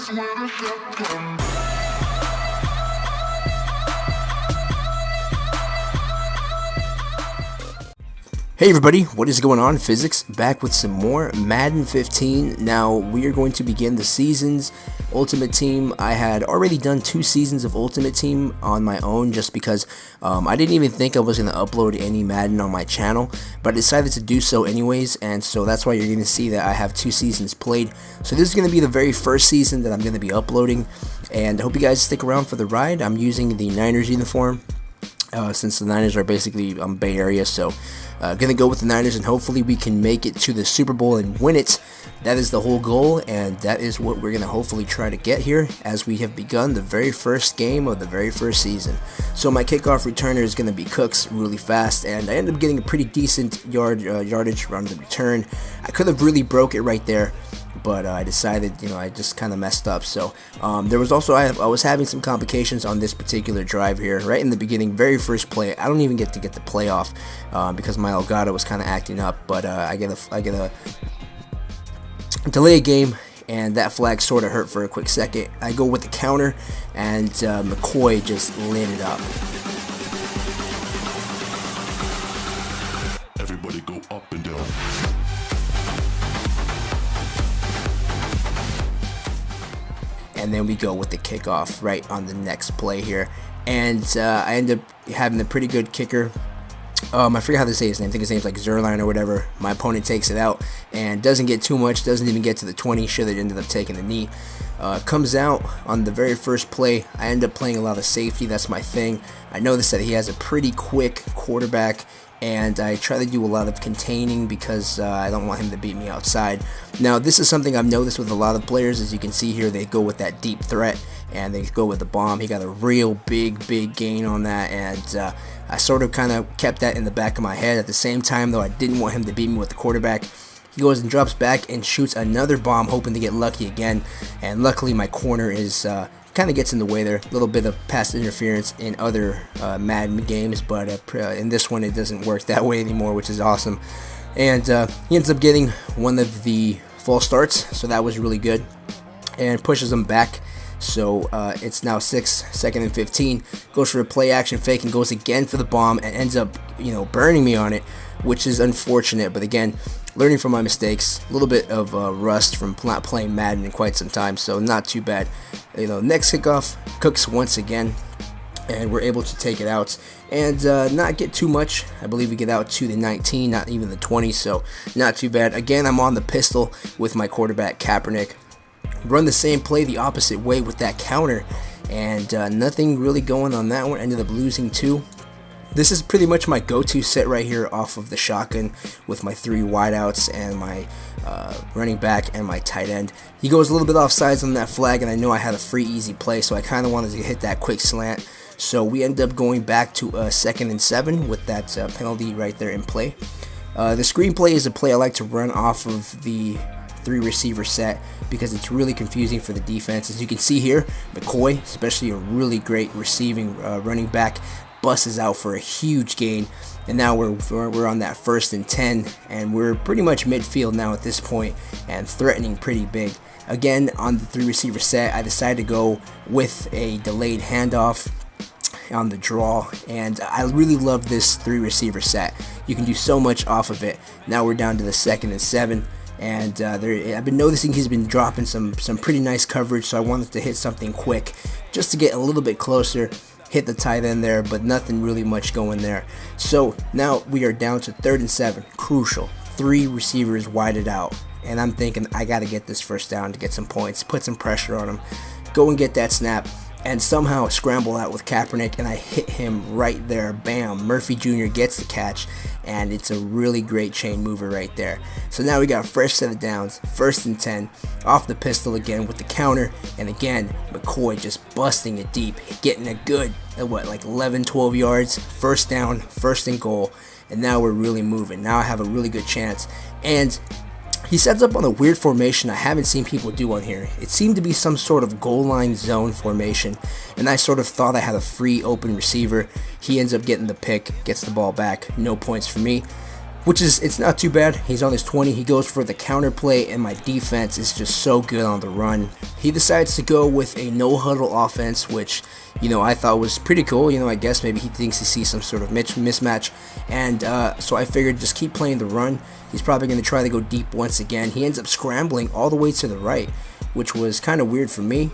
Hey everybody, what is going on? Physics back with some more Madden 15. Now we are going to begin the seasons. Ultimate Team, I had already done 2 seasons of Ultimate Team on my own just because I didn't even think I was going to upload any Madden on my channel, but I decided to do so anyways, and so that's why you're going to see that I have 2 seasons played. So this is going to be the very first season that I'm going to be uploading, and I hope you guys stick around for the ride. I'm using the Niners uniform since the Niners are basically Bay Area, so gonna go with the Niners, and hopefully we can make it to the Super Bowl and win it. That is the whole goal, and that is what we're gonna hopefully try to get here as we have begun the very first game of the very first season. So my kickoff returner is gonna be Cooks, really fast, and I ended up getting a pretty decent yardage around the return. I could have really broke it right there, but I decided, I just kind of messed up. So there was also, I was having some complications on this particular drive here, right in the beginning, very first play. I don't even get to get the play off because my Elgato was kind of acting up, but I get a delay game, and that flag sort of hurt for a quick second. I go with the counter, and McCoy just lit it up. Everybody go up and down. And then we go with the kickoff right on the next play here, and I end up having a pretty good kicker. I forget how to say his name. I think his name's like Zerline or whatever. My opponent takes it out and doesn't get too much, doesn't even get to the 20. Should have ended up taking the knee. Comes out on the very first play. I end up playing a lot of safety. That's my thing. I noticed that he has a pretty quick quarterback, and I try to do a lot of containing because I don't want him to beat me outside. Now this is something I've noticed with a lot of players. As you can see here, they go with that deep threat and they go with the bomb. He got a real big gain on that, and I sort of kind of kept that in the back of my head. At the same time though, I didn't want him to beat me with the quarterback. He goes and drops back and shoots another bomb, hoping to get lucky again, and luckily my corner is kind of gets in the way there. A little bit of pass interference in other Madden games, but in this one it doesn't work that way anymore, which is awesome. And he ends up getting one of the false starts, so that was really good, and pushes him back. So it's now 2nd and 15. Goes for a play action fake and goes again for the bomb, and ends up burning me on it, which is unfortunate. But again, learning from my mistakes, a little bit of rust from not playing Madden in quite some time, so not too bad. Next kickoff, Cooks once again, and we're able to take it out and not get too much. I believe we get out to the 19, not even the 20, so not too bad. Again, I'm on the pistol with my quarterback Kaepernick. Run the same play the opposite way with that counter, and nothing really going on that one. Ended up losing 2. This is pretty much my go-to set right here off of the shotgun with my 3 wideouts and my running back and my tight end. He goes a little bit off sides on that flag, and I know I had a free easy play, so I kind of wanted to hit that quick slant. So we end up going back to 2nd and 7 with that penalty right there in play. The screen play is a play I like to run off of the 3 receiver set because it's really confusing for the defense. As you can see here, McCoy, especially a really great receiving running back, busts out for a huge gain, and now we're on that 1st and 10, and we're pretty much midfield now at this point and threatening pretty big. Again, on the 3 receiver set, I decided to go with a delayed handoff on the draw, and I really love this 3 receiver set. You can do so much off of it. Now we're down to the 2nd and 7. And I've been noticing he's been dropping some pretty nice coverage, so I wanted to hit something quick just to get a little bit closer, hit the tight end there, but nothing really much going there. So now we are down to 3rd and 7, crucial, 3 receivers wided out, and I'm thinking I got to get this first down to get some points, put some pressure on him, go and get that snap, and somehow scramble out with Kaepernick, and I hit him right there. Bam! Murphy Jr. gets the catch, and it's a really great chain mover right there. So now we got a fresh set of downs, 1st and 10, off the pistol again with the counter, and again, McCoy just busting it deep, getting a good, like 11, 12 yards, 1st down, 1st and goal, and now we're really moving. Now I have a really good chance, and he sets up on a weird formation I haven't seen people do on here. It seemed to be some sort of goal line zone formation, and I sort of thought I had a free open receiver. He ends up getting the pick, gets the ball back, no points for me. which is, it's not too bad. He's on his 20. He goes for the counter play, and my defense is just so good on the run. He decides to go with a no huddle offense, which, you know, I thought was pretty cool. You know, I guess maybe he thinks he sees some sort of mismatch, and so I figured just keep playing the run. He's probably going to try to go deep once again. He ends up scrambling all the way to the right, which was kind of weird for me.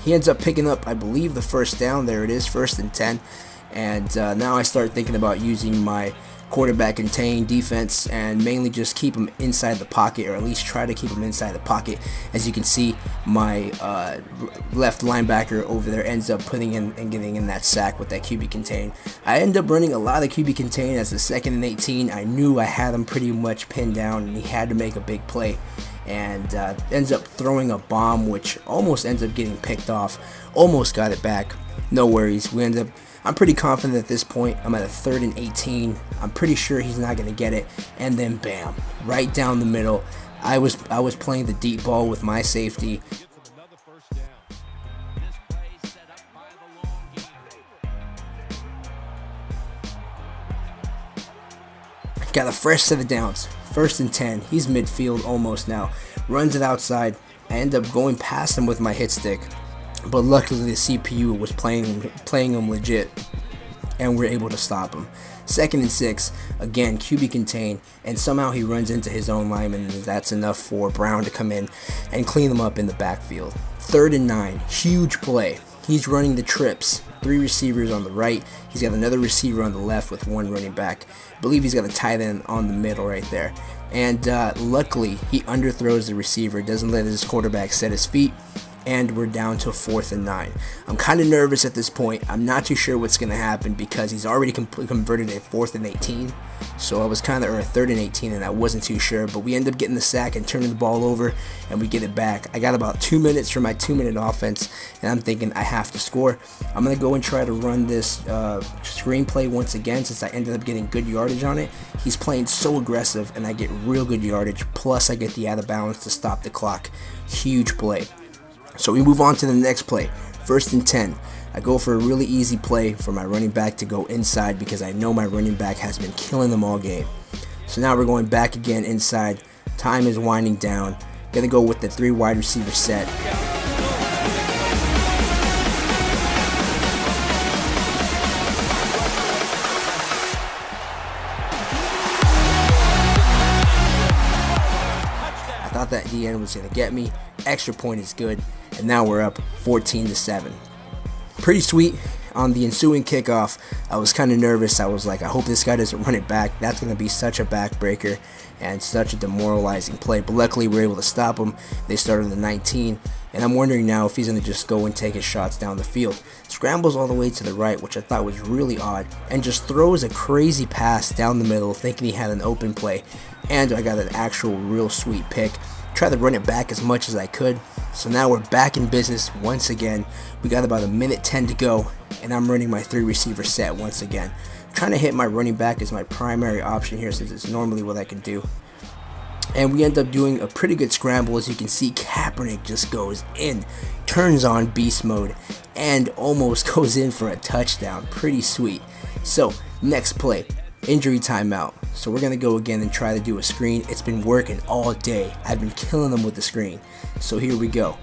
He ends up picking up, I believe, the first down. There it is, 1st and 10. And now I start thinking about using my quarterback contained defense and mainly just keep him inside the pocket, or at least try to keep him inside the pocket. As you can see, my left linebacker over there ends up putting in and getting in that sack with that QB contain. I end up running a lot of QB contain as the 2nd and 18. I knew I had him pretty much pinned down, and he had to make a big play, and ends up throwing a bomb, which almost ends up getting picked off. Almost got it back. No worries. I'm pretty confident at this point. I'm at a 3rd and 18. I'm pretty sure he's not going to get it. And then bam, right down the middle. I was playing the deep ball with my safety. Got a fresh set of downs. 1st and 10. He's midfield almost now. Runs it outside. I end up going past him with my hit stick, but luckily the CPU was playing him legit, and we're able to stop him. 2nd and 6, again QB contain, and somehow he runs into his own lineman, and that's enough for Brown to come in and clean them up in the backfield. 3rd and 9, huge play. He's running the trips, 3 receivers on the right. He's got another receiver on the left with 1 running back. I believe he's got a tight end on the middle right there. And luckily, he underthrows the receiver, doesn't let his quarterback set his feet, and we're down to 4th and 9. I'm kind of nervous at this point. I'm not too sure what's going to happen because he's already converted a 4th and 18. So I was kind of, or a 3rd and 18, and I wasn't too sure. But we end up getting the sack and turning the ball over, and we get it back. I got about 2 minutes for my 2-minute offense, and I'm thinking I have to score. I'm going to go and try to run this screenplay once again, since I ended up getting good yardage on it. He's playing so aggressive, and I get real good yardage. Plus, I get the out of bounds to stop the clock. Huge play. So we move on to the next play. 1st and 10. I go for a really easy play for my running back to go inside because I know my running back has been killing them all game. So now we're going back again inside. Time is winding down. Gonna go with the 3 wide receiver set. I thought that the end was gonna get me. Extra point is good, and now we're up 14-7. Pretty sweet. On the ensuing kickoff, I was kind of nervous. I was like, I hope this guy doesn't run it back. That's going to be such a backbreaker and such a demoralizing play. But luckily, we were able to stop him. They started on the 19, and I'm wondering now if he's going to just go and take his shots down the field. Scrambles all the way to the right, which I thought was really odd, and just throws a crazy pass down the middle, thinking he had an open play. And I got an actual real sweet pick. Tried to run it back as much as I could. So now we're back in business once again. We got about 1:10 to go, and I'm running my 3 receiver set once again. Trying to hit my running back as my primary option here, since it's normally what I can do. And we end up doing a pretty good scramble. As you can see, Kaepernick just goes in, turns on beast mode, and almost goes in for a touchdown. Pretty sweet. So next play, injury timeout. So we're gonna go again and try to do a screen. It's been working all day. I've been killing them with the screen. So here we go.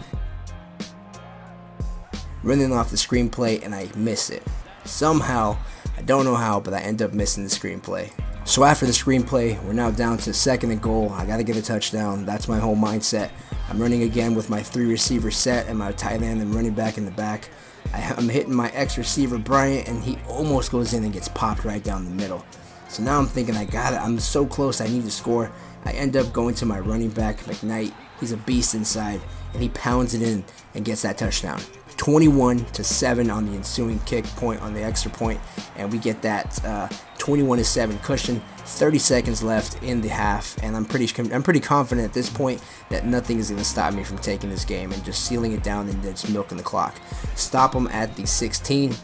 Running off the screenplay, and I miss it. Somehow, I don't know how, but I end up missing the screenplay. So after the screenplay, we're now down to 2nd and goal. I gotta get a touchdown. That's my whole mindset. I'm running again with my 3 receiver set and my tight end and running back in the back. I'm hitting my X receiver Bryant, and he almost goes in and gets popped right down the middle. So now I'm thinking I got it. I'm so close. I need to score. I end up going to my running back, McKnight. He's a beast inside, and he pounds it in and gets that touchdown. 21-7 on the ensuing kick point on the extra point, and we get that 21-7 cushion. 30 seconds left in the half, and I'm pretty confident at this point that nothing is going to stop me from taking this game and just sealing it down and just milking the clock. Stop him at the 16.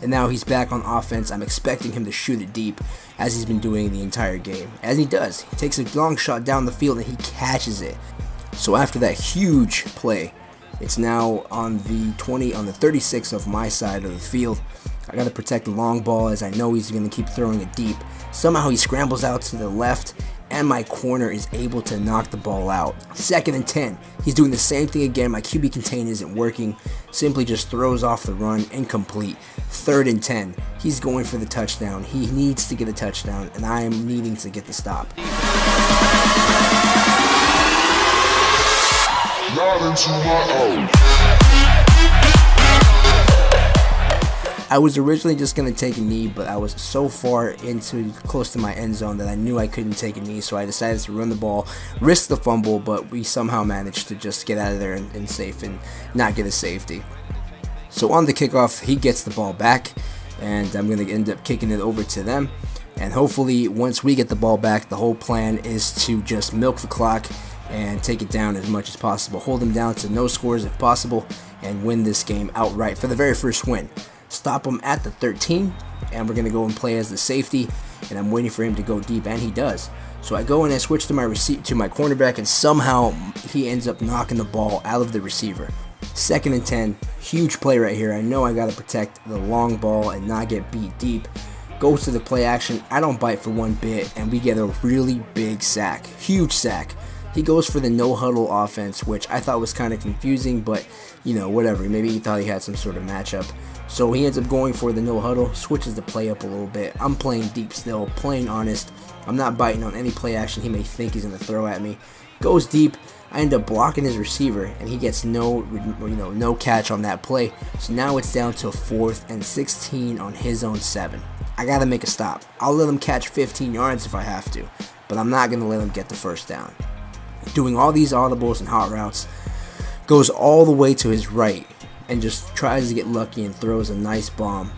And now he's back on offense. I'm expecting him to shoot it deep, as he's been doing the entire game. As he does, he takes a long shot down the field and he catches it. So after that huge play, it's now on the 36 of my side of the field. I got to protect the long ball as I know he's going to keep throwing it deep. Somehow he scrambles out to the left, and my corner is able to knock the ball out. 2nd and 10. He's doing the same thing again. My QB contain isn't working. Simply just throws off the run, incomplete. 3rd and 10. He's going for the touchdown. He needs to get a touchdown, and I am needing to get the stop. Not into my own. I was originally just going to take a knee, but I was so far close to my end zone that I knew I couldn't take a knee, so I decided to run the ball, risk the fumble, but we somehow managed to just get out of there and safe and not get a safety. So on the kickoff, he gets the ball back, and I'm going to end up kicking it over to them. And hopefully, once we get the ball back, the whole plan is to just milk the clock and take it down as much as possible. Hold them down to no scores if possible, and win this game outright for the very first win. Stop him at the 13, and we're going to go and play as the safety, and I'm waiting for him to go deep, and he does. So I go and I switch to my cornerback, and somehow he ends up knocking the ball out of the receiver. 2nd and 10, huge play right here. I know I got to protect the long ball and not get beat deep. Goes to the play action. I don't bite for one bit, and we get a really big sack, huge sack. He goes for the no huddle offense, which I thought was kind of confusing, but whatever. Maybe he thought he had some sort of matchup. So he ends up going for the no huddle, switches the play up a little bit. I'm playing deep still, playing honest. I'm not biting on any play action he may think he's going to throw at me. Goes deep. I end up blocking his receiver, and he gets no catch on that play. So now it's down to 4th and 16 on his own 7. I got to make a stop. I'll let him catch 15 yards if I have to, but I'm not going to let him get the first down. Doing all these audibles and hot routes, goes all the way to his right and just tries to get lucky and throws a nice bomb.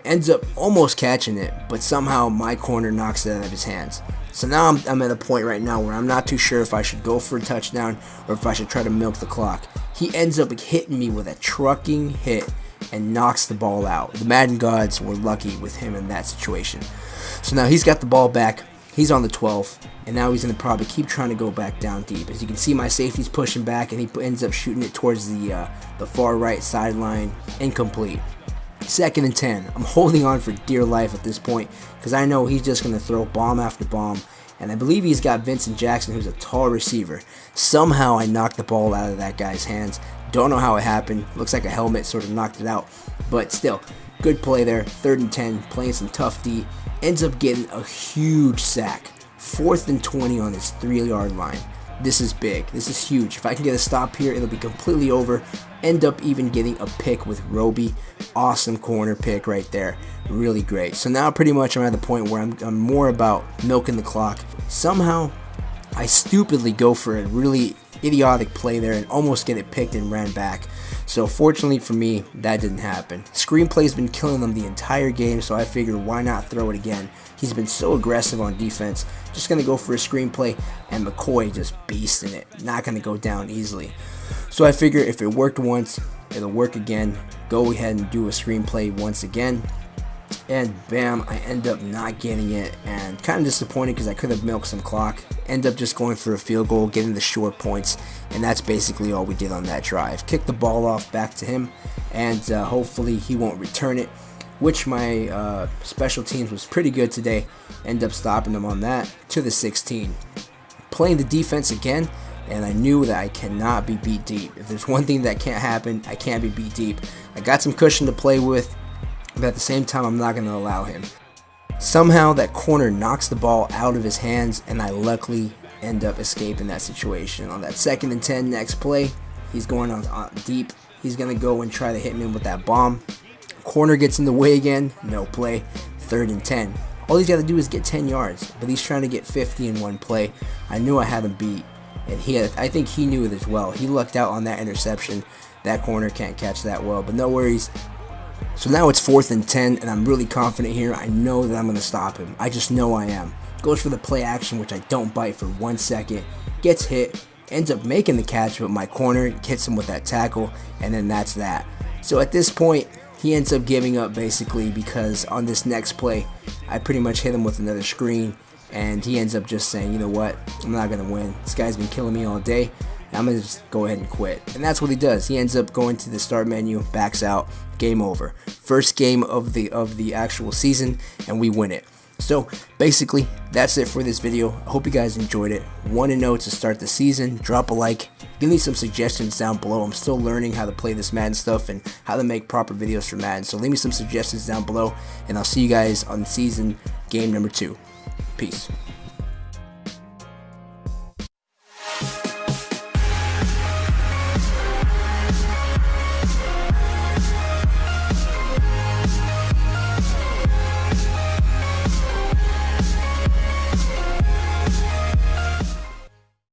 Ends up almost catching it, but somehow my corner knocks it out of his hands. So now I'm at a point right now where I'm not too sure if I should go for a touchdown or if I should try to milk the clock. He ends up hitting me with a trucking hit and knocks the ball out. The Madden gods were lucky with him in that situation. So now he's got the ball back. He's on the 12, and now he's going to probably keep trying to go back down deep. As you can see, my safety's pushing back, and he ends up shooting it towards the far right sideline. Incomplete. 2nd and 10. I'm holding on for dear life at this point because I know he's just going to throw bomb after bomb, and I believe he's got Vincent Jackson, who's a tall receiver. Somehow I knocked the ball out of that guy's hands. Don't know how it happened. Looks like a helmet sort of knocked it out, but still, good play there. 3rd and 10, playing some tough D. Ends up getting a huge sack. 4th and 20 on his 3-yard line. This is big. This is huge. If I can get a stop here, it'll be completely over. End up even getting a pick with Roby. Awesome corner pick right there. Really great. So now pretty much I'm at the point where I'm more about milking the clock. Somehow, I stupidly go for a really idiotic play there and almost get it picked and ran back. So fortunately for me, that didn't happen. Screenplay's been killing them the entire game, so I figured why not throw it again. He's been so aggressive on defense. Just going to go for a screenplay, and McCoy just beasting it. Not going to go down easily. So I figure if it worked once, it'll work again. Go ahead and do a screenplay once again. And bam, I end up not getting it, and kind of disappointed because I could have milked some clock. End up just going for a field goal, getting the short points, and that's basically all we did on that drive. Kick the ball off back to him, and hopefully he won't return it, which my special teams was pretty good today. End up stopping them on that to the 16. Playing the defense again, and I knew that I cannot be beat deep. If there's one thing that can't happen, I can't be beat deep. I got some cushion to play with, but at the same time, I'm not going to allow him. Somehow, that corner knocks the ball out of his hands, and I luckily end up escaping that situation. On that 2nd and 10 next play, he's going on deep. He's going to go and try to hit me with that bomb. Corner gets in the way again. No play. 3rd and 10. All he's got to do is get 10 yards, but he's trying to get 50 in one play. I knew I had him beat, and I think he knew it as well. He lucked out on that interception. That corner can't catch that well, but no worries. So now it's 4th and 10, and I'm really confident here. I know that I'm going to stop him. I just know I am. Goes for the play action, which I don't bite for 1 second. Gets hit. Ends up making the catch, but my corner hits him with that tackle, and then that's that. So at this point, he ends up giving up basically because on this next play, I pretty much hit him with another screen, and he ends up just saying, you know what, I'm not going to win. This guy's been killing me all day. I'm gonna just go ahead and quit. And that's what he does. He ends up going to the start menu, backs out, game over. First game of the actual season, and we win it. So basically, that's it for this video. I hope you guys enjoyed it. Want to know to start the season? Drop a like. Give me some suggestions down below. I'm still learning how to play this Madden stuff and how to make proper videos for Madden. So leave me some suggestions down below, and I'll see you guys on season game number 2. Peace.